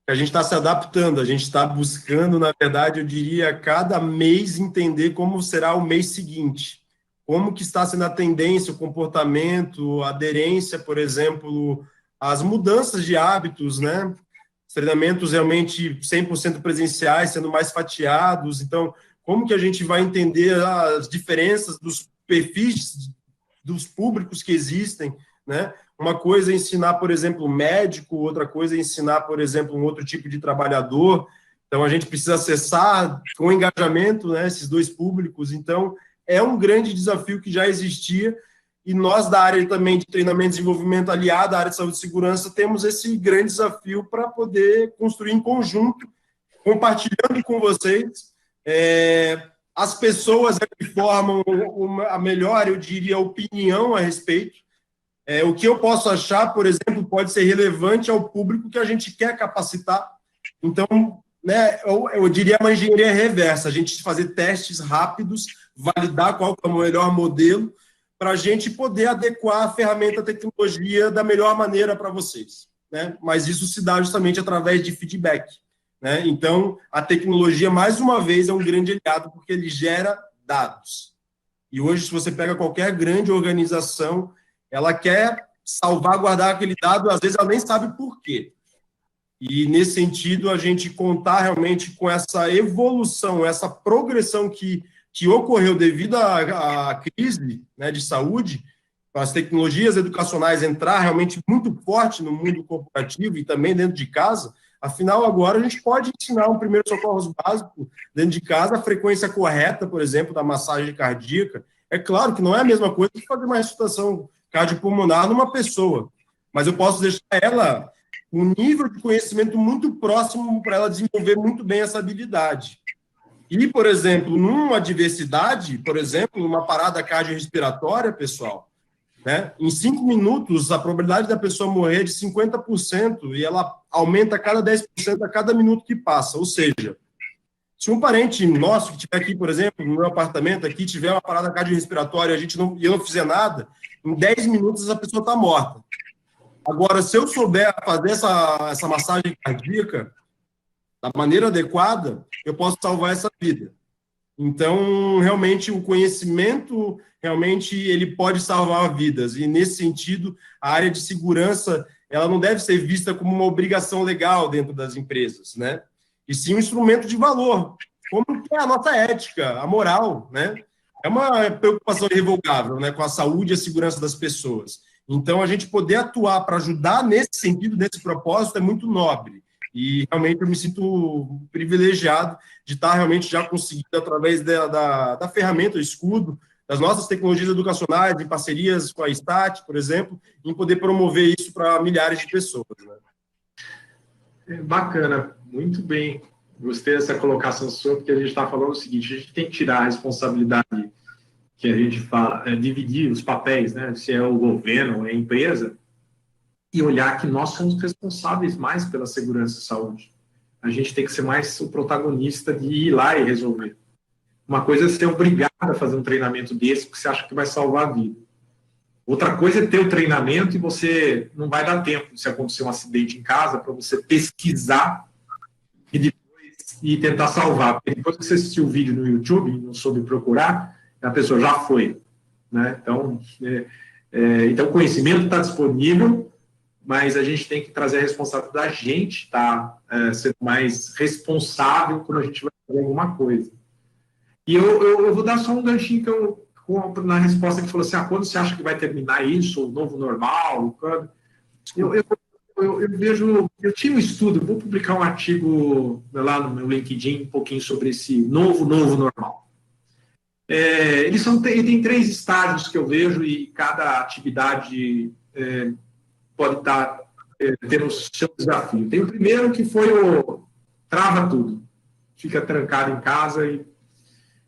a gente está se adaptando, a gente está buscando, na verdade, eu diria, cada mês entender como será o mês seguinte. Como que está sendo a tendência, o comportamento, a aderência, por exemplo, às mudanças de hábitos, né? Os treinamentos realmente 100% presenciais, sendo mais fatiados. Então, como que a gente vai entender as diferenças dos perfis dos públicos que existem, né? Uma coisa é ensinar, por exemplo, médico, outra coisa é ensinar, por exemplo, um outro tipo de trabalhador. Então, a gente precisa acessar com engajamento, né, esses dois públicos. Então, é um grande desafio que já existia, e nós, da área também de treinamento e desenvolvimento aliado à área de saúde e segurança, temos esse grande desafio para poder construir em conjunto, compartilhando com vocês, as pessoas que formam a melhor, eu diria, opinião a respeito. O que eu posso achar, por exemplo, pode ser relevante ao público que a gente quer capacitar. Então, né, eu diria uma engenharia reversa, a gente fazer testes rápidos, validar qual é o melhor modelo, para a gente poder adequar a ferramenta, a tecnologia da melhor maneira para vocês, né? Mas isso se dá justamente através de feedback, né? Então, a tecnologia, mais uma vez, é um grande aliado, porque ele gera dados. E hoje, se você pega qualquer grande organização, ela quer salvaguardar aquele dado, às vezes ela nem sabe por quê. E, nesse sentido, a gente contar realmente com essa evolução, essa progressão que ocorreu devido à crise, né, de saúde, as tecnologias educacionais entrar realmente muito forte no mundo corporativo e também dentro de casa. Afinal, agora a gente pode ensinar um primeiro socorros básico dentro de casa, a frequência correta, por exemplo, da massagem cardíaca. É claro que não é a mesma coisa que fazer uma ressuscitação cardiopulmonar numa pessoa, mas eu posso deixar ela um nível de conhecimento muito próximo para ela desenvolver muito bem essa habilidade. E, por exemplo, numa adversidade, por exemplo, uma parada cardiorrespiratória, pessoal, né, em 5 minutos, a probabilidade da pessoa morrer é de 50%, e ela aumenta a cada 10% a cada minuto que passa. Ou seja, se um parente nosso que estiver aqui, por exemplo, no meu apartamento aqui, tiver uma parada cardiorrespiratória e eu não fizer nada, em 10 minutos essa pessoa está morta. Agora, se eu souber fazer essa massagem cardíaca da maneira adequada, eu posso salvar essa vida. Então, realmente, o conhecimento, realmente, ele pode salvar vidas. E, nesse sentido, a área de segurança, ela não deve ser vista como uma obrigação legal dentro das empresas, né? E sim um instrumento de valor, como é a nossa ética, a moral, né? É uma preocupação irrevogável, né, com a saúde e a segurança das pessoas. Então, a gente poder atuar para ajudar nesse sentido, nesse propósito, é muito nobre. E, realmente, eu me sinto privilegiado de estar realmente já conseguindo, através da ferramenta, o escudo, das nossas tecnologias educacionais, em parcerias com a STAT, por exemplo, em poder promover isso para milhares de pessoas, né? Bacana, muito bem. Gostei dessa colocação sua, porque a gente está falando o seguinte, a gente tem que tirar a responsabilidade que a gente fala, dividir os papéis, né? Se é o governo ou é a empresa, e olhar que nós somos responsáveis mais pela segurança e saúde. A gente tem que ser mais o protagonista de ir lá e resolver. Uma coisa é ser obrigado a fazer um treinamento desse, porque você acha que vai salvar a vida. Outra coisa é ter o treinamento e você não vai dar tempo, se acontecer um acidente em casa, para você pesquisar e depois tentar salvar. Porque depois que você assistiu o vídeo no YouTube e não soube procurar, a pessoa já foi, né? Então, então o conhecimento está disponível, mas a gente tem que trazer a responsabilidade da gente sendo mais responsável quando a gente vai fazer alguma coisa. E eu vou dar só um ganchinho na resposta que falou assim, quando você acha que vai terminar isso, o novo normal? Quando? Eu vejo, eu tinha um estudo, vou publicar um artigo lá no meu LinkedIn um pouquinho sobre esse novo normal. Ele tem 3 estágios que eu vejo e cada atividade pode estar tendo o seu desafio. Tem o primeiro que foi o trava tudo, fica trancado em casa e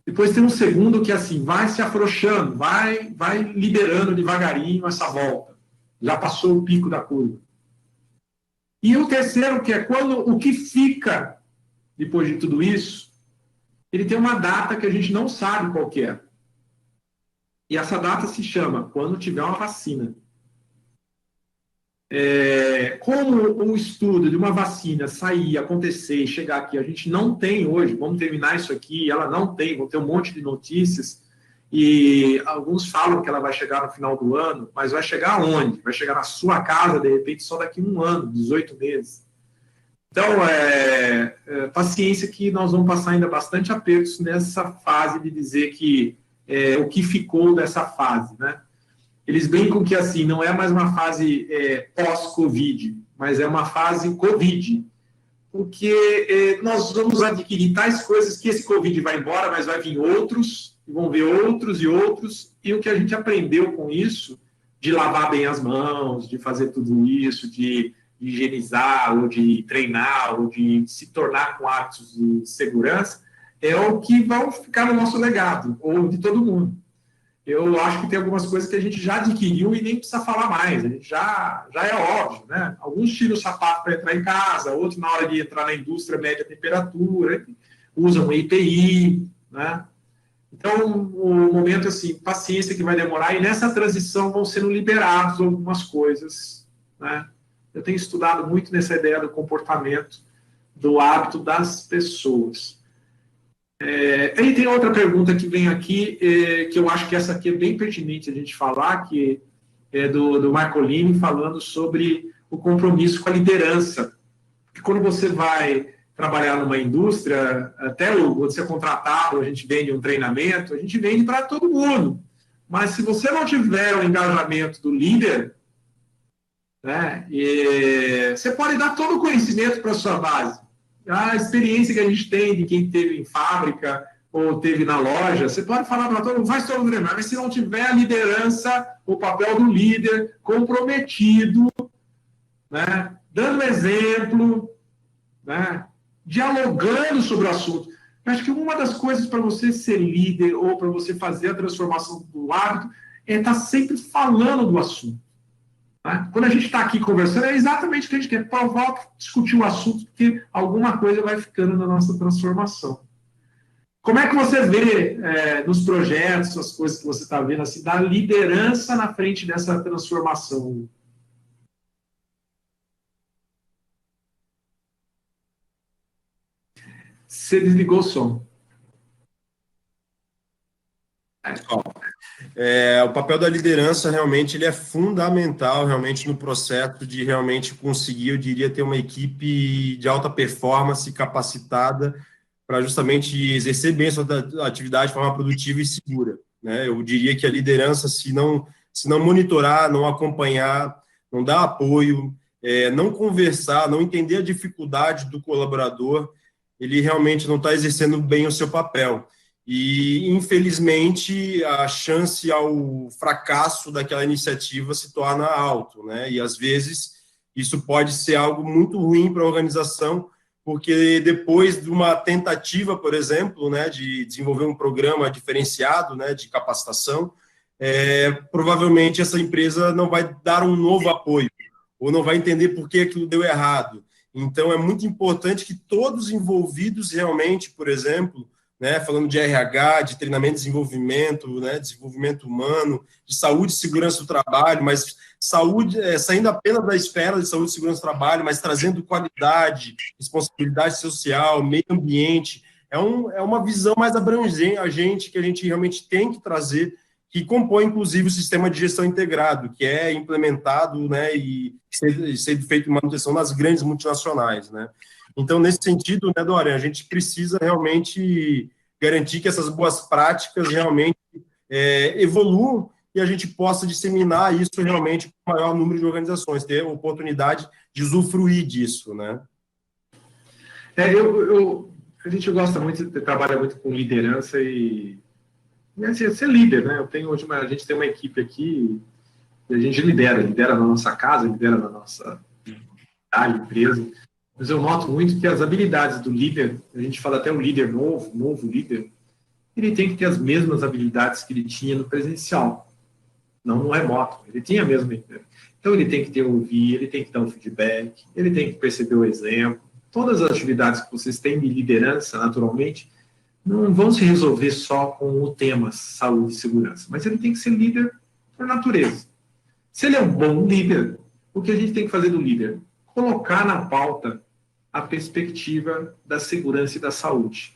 depois tem um segundo que assim vai se afrouxando, vai liberando devagarinho essa volta. Já passou o pico da curva. E o terceiro, que é quando o que fica depois de tudo isso, ele tem uma data que a gente não sabe qual que é. E essa data se chama quando tiver uma vacina. Como o estudo de uma vacina sair, acontecer e chegar aqui, a gente não tem hoje, vamos terminar isso aqui, ela não tem, vão ter um monte de notícias, e alguns falam que ela vai chegar no final do ano, mas vai chegar onde? Vai chegar na sua casa, de repente, só daqui a 1 ano, 18 meses. Então, paciência que nós vamos passar ainda bastante apertos nessa fase de dizer que o que ficou dessa fase, né? Eles brincam que, assim, não é mais uma fase pós-Covid, mas é uma fase Covid, porque nós vamos adquirir tais coisas que esse Covid vai embora, mas vai vir outros, e vão ver outros e outros, e o que a gente aprendeu com isso, de lavar bem as mãos, de fazer tudo isso, de higienizar, ou de treinar, ou de se tornar com hábitos de segurança, é o que vão ficar no nosso legado, ou de todo mundo. Eu acho que tem algumas coisas que a gente já adquiriu e nem precisa falar mais, a gente já é óbvio, né? Alguns tiram o sapato para entrar em casa, outros na hora de entrar na indústria mede a temperatura, usam EPI, né? Então, o momento, assim, paciência que vai demorar, e nessa transição vão sendo liberados algumas coisas, né? Eu tenho estudado muito nessa ideia do comportamento, do hábito das pessoas. Aí tem outra pergunta que vem aqui, que eu acho que essa aqui é bem pertinente a gente falar, que é do Marcolini, falando sobre o compromisso com a liderança. Porque quando você vai trabalhar numa indústria, até quando você é contratado, a gente vende um treinamento, a gente vende para todo mundo. Mas se você não tiver o engajamento do líder, né, você pode dar todo o conhecimento para a sua base. A experiência que a gente tem de quem teve em fábrica ou teve na loja, você pode falar para todo mundo, faz todo mundo, mas se não tiver a liderança, o papel do líder comprometido, né, dando exemplo, né, dialogando sobre o assunto. Eu acho que uma das coisas para você ser líder ou para você fazer a transformação do hábito é estar sempre falando do assunto. Né? Quando a gente está aqui conversando, é exatamente o que a gente quer, provar, discutir o assunto, porque alguma coisa vai ficando na nossa transformação. Como é que você vê nos projetos, as coisas que você está vendo, assim, da liderança na frente dessa transformação? Você desligou o som. O papel da liderança realmente ele é fundamental realmente no processo de realmente conseguir, eu diria, ter uma equipe de alta performance capacitada para justamente exercer bem a sua atividade de forma produtiva e segura, né? Eu diria que a liderança, se não monitorar, não acompanhar, não dar apoio, não conversar, não entender a dificuldade do colaborador, ele realmente não está exercendo bem o seu papel. E, infelizmente, a chance ao fracasso daquela iniciativa se torna alto, né? E, às vezes, isso pode ser algo muito ruim para a organização, porque depois de uma tentativa, por exemplo, né, de desenvolver um programa diferenciado, né, de capacitação, provavelmente essa empresa não vai dar um novo apoio, ou não vai entender por que aquilo deu errado. Então, é muito importante que todos os envolvidos realmente, por exemplo, né, falando de RH, de treinamento e desenvolvimento, né, desenvolvimento humano, de saúde e segurança do trabalho, mas saúde, saindo apenas da esfera de saúde e segurança do trabalho, mas trazendo qualidade, responsabilidade social, meio ambiente, é uma visão mais abrangente que a gente realmente tem que trazer, que compõe, inclusive, o sistema de gestão integrado, que é implementado, né, e ser feito manutenção nas grandes multinacionais, né. Então, nesse sentido, né, Dorian, a gente precisa realmente garantir que essas boas práticas realmente evoluam e a gente possa disseminar isso realmente para o maior número de organizações, ter a oportunidade de usufruir disso, né. A gente gosta muito, trabalha muito com liderança e assim, ser líder, né? A gente tem uma equipe aqui e a gente lidera na nossa casa, lidera na nossa empresa. Mas eu noto muito que as habilidades do líder, a gente fala até um líder novo líder, ele tem que ter as mesmas habilidades que ele tinha no presencial, não no remoto. Ele tinha a mesma. Então ele tem que ter ouvir, ele tem que dar um feedback, ele tem que perceber o exemplo. Todas as atividades que vocês têm de liderança, naturalmente, não vão se resolver só com o tema saúde e segurança, mas ele tem que ser líder por natureza. Se ele é um bom líder, o que a gente tem que fazer do líder? Colocar na pauta a perspectiva da segurança e da saúde.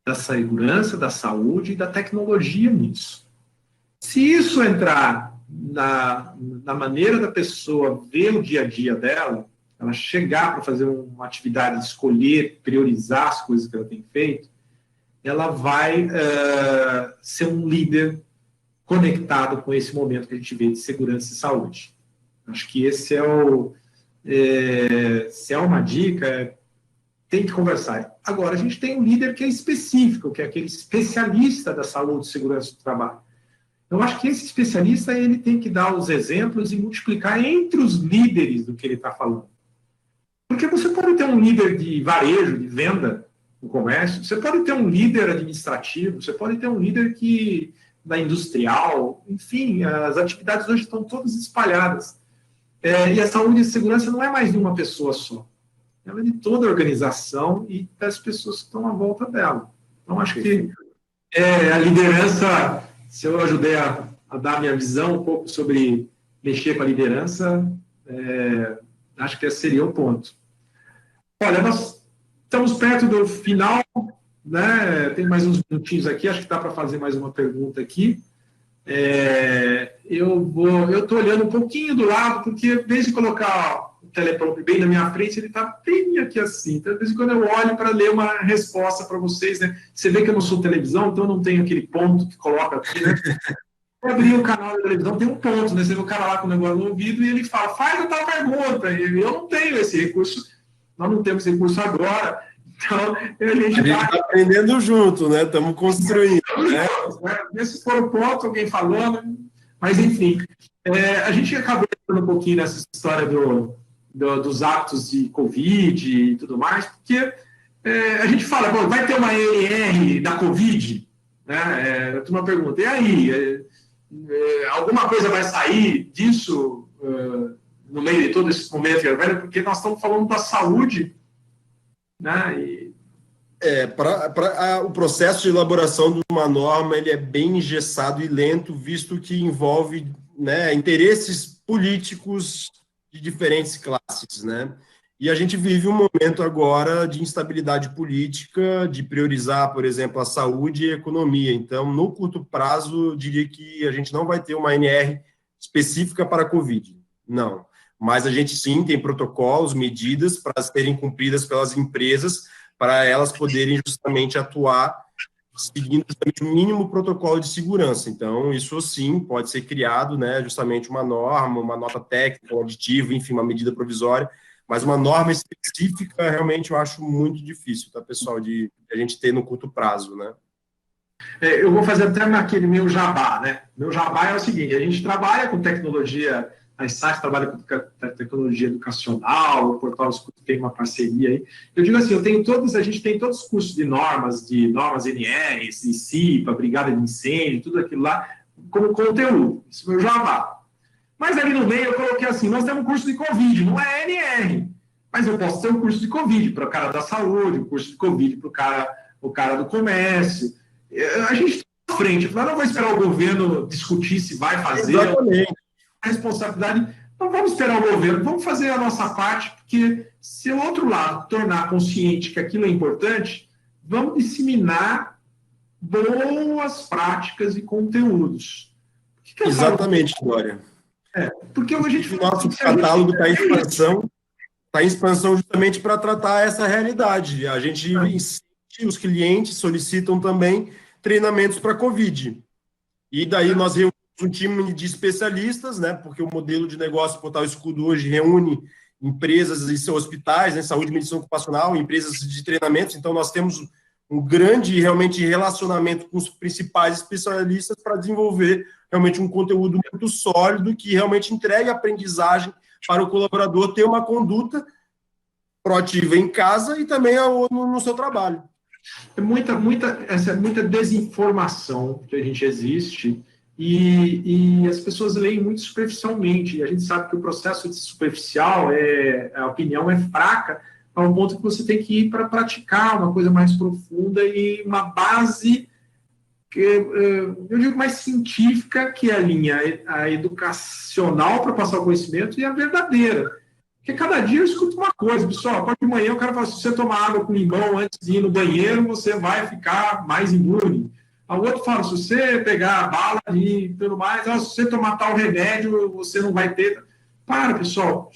Da segurança, da saúde e da tecnologia nisso. Se isso entrar na maneira da pessoa ver o dia a dia dela, ela chegar para fazer uma atividade, escolher, priorizar as coisas que ela tem feito, ela vai ser um líder conectado com esse momento que a gente vê de segurança e saúde. Acho que esse se é uma dica, tem que conversar. Agora, a gente tem um líder que é específico, que é aquele especialista da saúde e segurança do trabalho. Eu acho que esse especialista ele tem que dar os exemplos e multiplicar entre os líderes do que ele está falando. Porque você pode ter um líder de varejo, de venda, no comércio, você pode ter um líder administrativo, você pode ter um líder da industrial, enfim, as atividades hoje estão todas espalhadas. E a saúde e segurança não é mais de uma pessoa só. Ela é de toda a organização e das pessoas que estão à volta dela. Então, acho que a liderança, se eu ajudei a dar minha visão um pouco sobre mexer com a liderança, acho que esse seria o ponto. Olha, nós estamos perto do final, né? Tem mais uns minutinhos aqui, acho que dá para fazer mais uma pergunta aqui. Eu estou olhando um pouquinho do lado, porque desde colocar o teleprompter bem na minha frente, ele está bem aqui assim. Então, de vez em quando eu olho para ler uma resposta para vocês, né? Você vê que eu não sou televisão, então eu não tenho aquele ponto que coloca aqui, né? Eu abri o canal da televisão, tem um ponto, né? Você vê o cara lá com o negócio no ouvido e ele fala, faz a tal pergunta. E eu não tenho esse recurso, nós não temos esse recurso agora. Então, a gente está aprendendo junto, né? Estamos construindo. Se for o ponto, alguém falando, mas enfim. A gente acabou entrando um pouquinho nessa história dos atos de Covid e tudo mais, porque a gente fala, bom, vai ter uma ENR da Covid? Né? A turma pergunta, e aí? Alguma coisa vai sair disso no meio de todo esse momento, porque nós estamos falando da saúde, né? O processo de elaboração de uma norma ele é bem engessado e lento, visto que envolve, né, interesses políticos de diferentes classes, né? E a gente vive um momento agora de instabilidade política, de priorizar, por exemplo, a saúde e a economia. Então, no curto prazo, eu diria que a gente não vai ter uma ANR específica para a Covid, não. Mas a gente, sim, tem protocolos, medidas para serem cumpridas pelas empresas, para elas poderem justamente atuar seguindo justamente o mínimo protocolo de segurança. Então, isso, sim, pode ser criado, né, justamente uma norma, uma nota técnica, um aditivo, enfim, uma medida provisória, mas uma norma específica, realmente, eu acho muito difícil, tá, pessoal, de a gente ter no curto prazo, né? Eu vou fazer até aquele meu jabá, né? Meu jabá é o seguinte, a gente trabalha com tecnologia, a ISAT trabalha com tecnologia educacional, o Portal Escuta tem uma parceria aí. Eu digo assim, a gente tem todos os cursos de normas NRs, CIPA, Brigada de Incêndio, tudo aquilo lá, como conteúdo. Isso é o meu jabá. Mas ali no meio eu coloquei assim, nós temos um curso de Covid, não é NR, mas eu posso ter um curso de Covid para o cara da saúde, um curso de Covid para o cara do comércio. A gente está à frente, eu não vou esperar o governo discutir se vai fazer. Exatamente. A responsabilidade, não vamos esperar o governo, vamos fazer a nossa parte, porque se o outro lado tornar consciente que aquilo é importante, vamos disseminar boas práticas e conteúdos. Que Exatamente, Dória. Porque hoje a gente o nosso catálogo está em expansão justamente para tratar essa realidade. A gente os clientes solicitam também treinamentos para Covid. E daí nós reunimos um time de especialistas, né? Porque o modelo de negócio Portal Escudo hoje reúne empresas e hospitais, né, saúde e medicina ocupacional, empresas de treinamentos. Então nós temos um grande realmente relacionamento com os principais especialistas para desenvolver realmente um conteúdo muito sólido que realmente entregue aprendizagem para o colaborador ter uma conduta proativa em casa e também no seu trabalho. É muita desinformação que a gente existe e as pessoas leem muito superficialmente. E a gente sabe que o processo de superficial, a opinião é fraca, a um ponto que você tem que ir para praticar uma coisa mais profunda e uma base, eu digo mais científica, que é a linha a educacional para passar o conhecimento e a verdadeira. Porque cada dia eu escuto uma coisa, pessoal, de manhã o cara fala, se você tomar água com limão antes de ir no banheiro, você vai ficar mais imune. O outro fala, se você pegar a bala e tudo mais, se você tomar tal remédio, você não vai ter... Para, pessoal,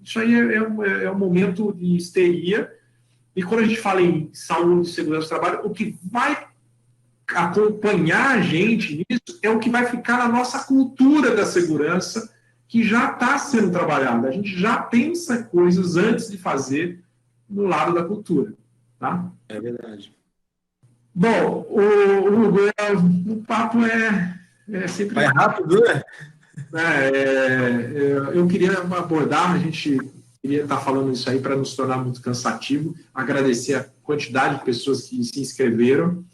isso aí é um momento de histeria, e quando a gente fala em saúde e segurança do trabalho, o que vai acompanhar a gente nisso é o que vai ficar na nossa cultura da segurança, que já está sendo trabalhada. A gente já pensa coisas antes de fazer no lado da cultura. Tá? É verdade. Bom, Hugo, o papo é sempre... Vai rápido, né? Eu queria abordar, a gente queria estar falando isso aí para não se tornar muito cansativo, agradecer a quantidade de pessoas que se inscreveram.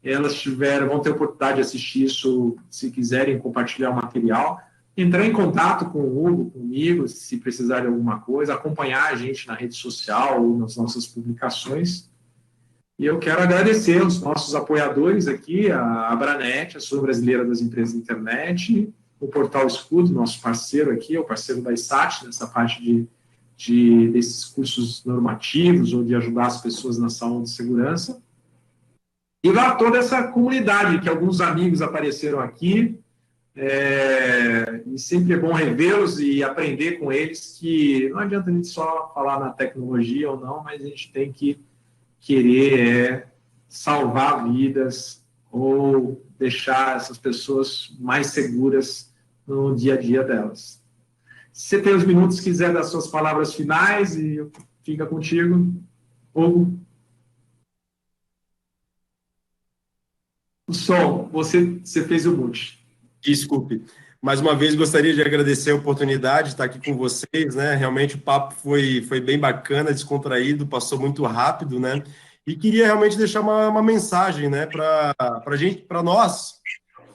Elas vão ter oportunidade de assistir isso, se quiserem compartilhar o material. Entrar em contato com o Hugo, comigo, se precisar de alguma coisa, acompanhar a gente na rede social ou nas nossas publicações. E eu quero agradecer os nossos apoiadores aqui, a Abranet, a Associação Brasileira das Empresas de Internet, o Portal Escudo, nosso parceiro aqui, o parceiro da ISAT, nessa parte desses cursos normativos ou de ajudar as pessoas na saúde e segurança. E lá toda essa comunidade, que alguns amigos apareceram aqui, e sempre é bom revê-los e aprender com eles, que não adianta a gente só falar na tecnologia ou não, mas a gente tem que querer salvar vidas ou deixar essas pessoas mais seguras no dia a dia delas. Se você tem uns minutos, quiser dar suas palavras finais, e fica contigo, Hugo. O som, você fez o mute. Desculpe. Mais uma vez, gostaria de agradecer a oportunidade de estar aqui com vocês, né? Realmente o papo foi bem bacana, descontraído, passou muito rápido, né? E queria realmente deixar uma mensagem, né? Para nós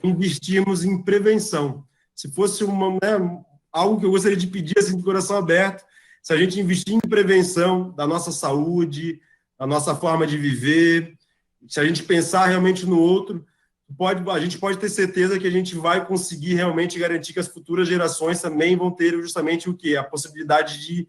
investirmos em prevenção. Se fosse algo que eu gostaria de pedir assim, de coração aberto, se a gente investir em prevenção da nossa saúde, da nossa forma de viver, se a gente pensar realmente no outro, a gente pode ter certeza que a gente vai conseguir realmente garantir que as futuras gerações também vão ter justamente o quê? A possibilidade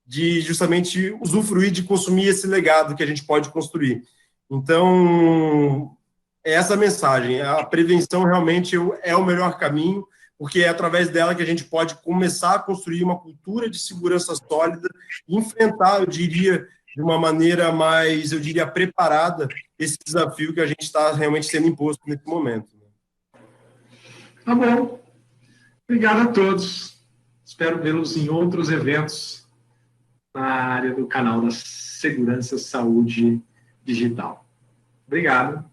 de justamente usufruir, de consumir esse legado que a gente pode construir. Então, é essa a mensagem. A prevenção realmente é o melhor caminho, porque é através dela que a gente pode começar a construir uma cultura de segurança sólida e enfrentar, eu diria, de uma maneira mais, eu diria, preparada, esse desafio que a gente está realmente sendo imposto nesse momento. Tá bom. Obrigado a todos. Espero vê-los em outros eventos na área do canal da Segurança Saúde Digital. Obrigado.